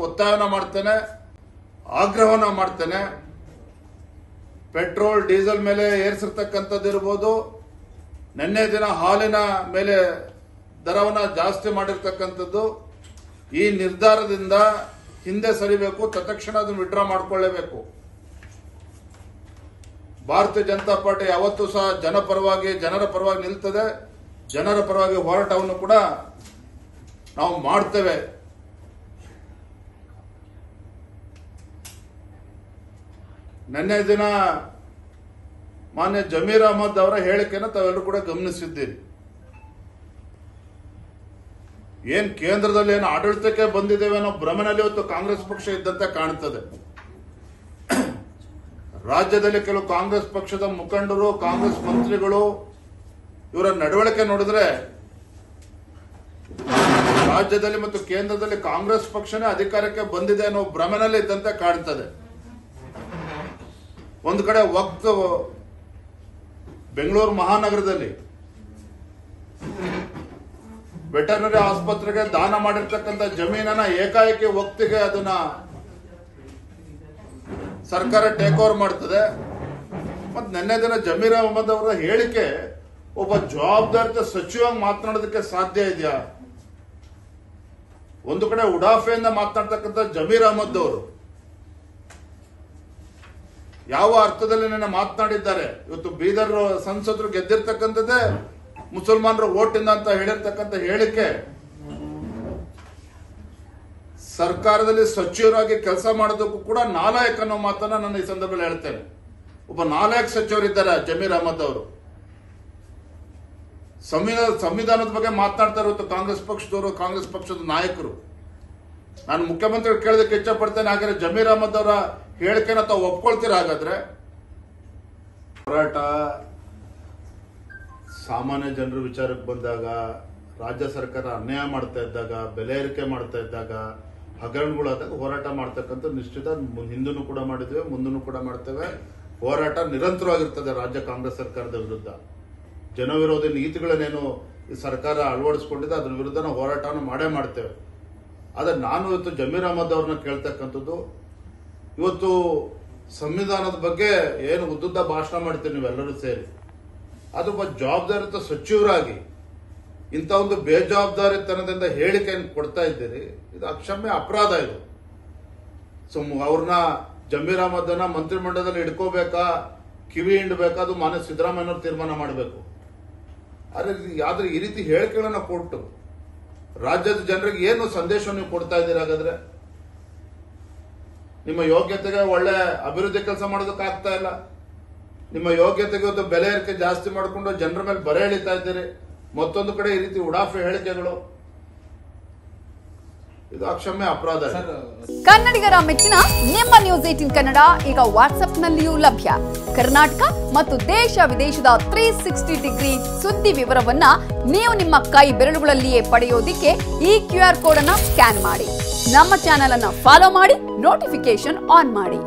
ಒತ್ತಾಯನ ಮಾಡ್ತೇನೆ, ಆಗ್ರಹವನ್ನ ಮಾಡ್ತೇನೆ. Petrol diesel ಮೇಲೆ ಏರಿಸಿರ್ತಕ್ಕಂಥದ್ದು ಇರ್ಬೋದು, ನಿನ್ನೆ ದಿನ ಹಾಲಿನ ಮೇಲೆ ದರವನ್ನ ಜಾಸ್ತಿ ಮಾಡಿರ್ತಕ್ಕಂಥದ್ದು, ಈ ನಿರ್ಧಾರದಿಂದ ಹಿಂದೆ ಸರಿಬೇಕು, ತತ್ಕ್ಷಣ ಅದನ್ನು ವಿಡ್ರಾ ಮಾಡಿಕೊಳ್ಳಲೇಬೇಕು. ಭಾರತೀಯ ಜನತಾ ಪಾರ್ಟಿ ಯಾವತ್ತೂ ಸಹ ಜನರ ಪರವಾಗಿ ನಿಲ್ತದೆ. ಜನರ ಪರವಾಗಿ ಹೋರಾಟವನ್ನು ಕೂಡ ನಾವು ಮಾಡ್ತೇವೆ. ನಿನ್ನೆ ದಿನ ಮಾನ್ಯ ಜಮೀರ್ ಅಹಮದ್ ಅವರ ಹೇಳಿಕೆಯನ್ನು ತಾವೆಲ್ಲರೂ ಕೂಡ ಗಮನಿಸಿದ್ದೀರಿ. ಏನ್ ಕೇಂದ್ರದಲ್ಲಿ ಏನು ಆಡಳಿತಕ್ಕೆ ಬಂದಿದ್ದೇವೆ ಅನ್ನೋ ಭ್ರಮೆನಲ್ಲಿ ಇವತ್ತು ಕಾಂಗ್ರೆಸ್ ಪಕ್ಷ ಇದ್ದಂತೆ ಕಾಣುತ್ತದೆ. ರಾಜ್ಯದಲ್ಲಿ ಕೆಲವು ಕಾಂಗ್ರೆಸ್ ಪಕ್ಷದ ಮುಖಂಡರು, ಕಾಂಗ್ರೆಸ್ ಮಂತ್ರಿಗಳು ಇವರ ನಡವಳಿಕೆ ನೋಡಿದ್ರೆ ರಾಜ್ಯದಲ್ಲಿ ಮತ್ತು ಕೇಂದ್ರದಲ್ಲಿ ಕಾಂಗ್ರೆಸ್ ಪಕ್ಷನೇ ಅಧಿಕಾರಕ್ಕೆ ಬಂದಿದೆ ಅನ್ನೋ ಭ್ರಮೆನಲ್ಲಿ ಇದ್ದಂತೆ ಕಾಣುತ್ತದೆ. ಒಂದು ಕಡೆ ವಕ್ತ್ ಬೆಂಗಳೂರು ಮಹಾನಗರದಲ್ಲಿ ವೆಟರ್ನರಿ ಆಸ್ಪತ್ರೆಗೆ ದಾನ ಮಾಡಿರ್ತಕ್ಕಂಥ ಜಮೀನನ್ನ ಏಕಾಏಕಿ ವಕ್ತಿಗೆ ಅದನ್ನ ಸರ್ಕಾರ ಟೇಕ್ ಓವರ್ ಮಾಡ್ತದೆ. ಮತ್ತೆ ನಿನ್ನೆ ದಿನ ಜಮೀರ್ ಅಹಮದ್ ಅವರ ಹೇಳಿಕೆ ಒಬ್ಬ ಜವಾಬ್ದಾರಿತ ಸಚಿವಾಗಿ ಮಾತನಾಡೋದಕ್ಕೆ ಸಾಧ್ಯ ಇದೆಯಾ? ಒಂದು ಕಡೆ ಉಡಾಫೆಯಿಂದ ಮಾತನಾಡ್ತಕ್ಕಂಥ ಜಮೀರ್ ಅಹಮದ್ ಅವರು ಯಾವ ಅರ್ಥದಲ್ಲಿ ನಿನ್ನೆ ಮಾತನಾಡಿದ್ದಾರೆ? ಇವತ್ತು ಬೀದರ್ ಸಂಸದರು ಗೆದ್ದಿರ್ತಕ್ಕಂಥದ್ದೇ ಮುಸಲ್ಮಾನರ ಓಟಿಂದ ಅಂತ ಹೇಳಿರ್ತಕ್ಕಂಥ ಹೇಳಿಕೆ, ಸರ್ಕಾರದಲ್ಲಿ ಸಚಿವರಾಗಿ ಕೆಲಸ ಮಾಡೋದಕ್ಕೂ ಕೂಡ ನಾಲಾಯಕ್ ಅನ್ನೋ ಮಾತನ್ನ ನಾನು ಈ ಸಂದರ್ಭದಲ್ಲಿ ಹೇಳ್ತೇನೆ. ಒಬ್ಬ ನಾಲಾಯಕ್ ಸಚಿವರಿದ್ದಾರೆ ಜಮೀರ್ ಅಹಮದ್ ಅವರು. ಸಂವಿಧಾನದ ಬಗ್ಗೆ ಮಾತನಾಡ್ತಾರೆ ಇವತ್ತು ಕಾಂಗ್ರೆಸ್ ಪಕ್ಷದವರು, ಕಾಂಗ್ರೆಸ್ ಪಕ್ಷದ ನಾಯಕರು. ನಾನು ಮುಖ್ಯಮಂತ್ರಿ ಕೇಳೋದಕ್ಕೆ ಇಚ್ಛಪಡ್ತೇನೆ, ಹಾಗಾದ್ರೆ ಜಮೀರ್ ಅಹಮದ್ ಅವರ ಹೇಳಿಕೆನ ತಾವು ಒಪ್ಕೊಳ್ತೀರಾ? ಹಾಗಾದ್ರೆ ಹೋರಾಟ ಸಾಮಾನ್ಯ ಜನರ ವಿಚಾರಕ್ಕೆ ಬಂದಾಗ, ರಾಜ್ಯ ಸರ್ಕಾರ ಅನ್ಯಾಯ ಮಾಡ್ತಾ ಇದ್ದಾಗ, ಬೆಲೆ ಏರಿಕೆ ಮಾಡ್ತಾ ಇದ್ದಾಗ, ಹಗರಣಗಳಾದಾಗ ಹೋರಾಟ ಮಾಡ್ತಕ್ಕಂಥ ನಿಶ್ಚಿತ ಹಿಂದೂ ಕೂಡ ಮಾಡಿದ್ದೇವೆ, ಮುಂದೂ ಕೂಡ ಮಾಡ್ತೇವೆ. ಹೋರಾಟ ನಿರಂತರವಾಗಿರ್ತದೆ ರಾಜ್ಯ ಕಾಂಗ್ರೆಸ್ ಸರ್ಕಾರದ ವಿರುದ್ಧ. ಜನವಿರೋಧಿ ನೀತಿಗಳನ್ನೇನು ಈ ಸರ್ಕಾರ ಅಳವಡಿಸಿಕೊಂಡಿದೆ ಅದರ ವಿರುದ್ಧ ನಾವು ಹೋರಾಟವನ್ನು ಮಾಡೇ ಮಾಡ್ತೇವೆ. ಆದರೆ ನಾನು ಇವತ್ತು ಜಮೀರ್ ಅಹಮದ್ ಅವ್ರನ್ನ ಕೇಳ್ತಕ್ಕಂಥದ್ದು, ಇವತ್ತು ಸಂವಿಧಾನದ ಬಗ್ಗೆ ಏನು ಉದ್ದುದ್ದ ಭಾಷಣ ಮಾಡ್ತೀವಿ ನೀವೆಲ್ಲರೂ ಸೇರಿ, ಅದು ಒಬ್ಬ ಜವಾಬ್ದಾರಿತ ಸಚಿವರಾಗಿ ಇಂಥ ಒಂದು ಬೇಜವಾಬ್ದಾರಿತನದಿಂದ ಹೇಳಿಕೆಯನ್ನು ಕೊಡ್ತಾ ಇದ್ದೀರಿ. ಇದು ಅಕ್ಷಮ್ಯ ಅಪರಾಧ. ಇದು ಅವ್ರನ್ನ ಜಮೀರ್ ಅಹಮದನ್ನ ಮಂತ್ರಿಮಂಡಲದಲ್ಲಿ ಇಟ್ಕೋಬೇಕಾ, ಕಿವಿ ಹಿಂಡಬೇಕಾ, ಅದು ಮಾನ್ಯ ಸಿದ್ದರಾಮಯ್ಯನವರು ತೀರ್ಮಾನ ಮಾಡಬೇಕು. ಆದ್ರೆ ಈ ರೀತಿ ಹೇಳಿಕೆಗಳನ್ನ ಕೊಟ್ಟು ರಾಜ್ಯದ ಜನರಿಗೆ ಏನು ಸಂದೇಶವನ್ನು ನೀವು ಕೊಡ್ತಾ ಇದ್ದೀರಿ? ಹಾಗಾದ್ರೆ ನಿಮ್ಮ ಯೋಗ್ಯತೆಗೆ ಒಳ್ಳೆ ಅಭಿವೃದ್ಧಿ ಕೆಲಸ ಮಾಡೋದಕ್ಕೆ ಆಗ್ತಾ ಇಲ್ಲ. ನಿಮ್ಮ ಯೋಗ್ಯತೆಗೆ ಇವತ್ತು ಬೆಲೆ ಏರಿಕೆ ಜಾಸ್ತಿ ಮಾಡಿಕೊಂಡು ಜನರ ಮೇಲೆ ಬರೆ ಎಳಿತಾ ಇದ್ದೀರಿ. ಮತ್ತೊಂದು ಕಡೆ ಈ ರೀತಿ ಉಡಾಫೆ ಹೇಳಿಕೆಗಳು, ಇದು ಅಕ್ಷಮ್ಯ ಅಪರಾಧ. ಕನ್ನಡಿಗರ ಮೆಚ್ಚಿನ ನಿಮ್ಮ ನ್ಯೂಸ್ 18 ಕನ್ನಡ ಈಗ ವಾಟ್ಸ್ಆಪ್ನಲ್ಲಿಯೂ ಲಭ್ಯ. ಕರ್ನಾಟಕ ಮತ್ತು ದೇಶ ವಿದೇಶದ 360 ಡಿಗ್ರಿ ಸುದ್ದಿ ವಿವರವನ್ನ ನೀವು ನಿಮ್ಮ ಕೈ ಬೆರಳುಗಳಲ್ಲಿಯೇ ಪಡೆಯೋದಿಕ್ಕೆ ಈ QR ಕೋಡ್ ಅನ್ನ ಸ್ಕ್ಯಾನ್ ಮಾಡಿ. ನಮ್ಮ ಚಾನೆಲ್ ಅನ್ನ ಫಾಲೋ ಮಾಡಿ, ನೋಟಿಫಿಕೇಶನ್ ಆನ್ ಮಾಡಿ.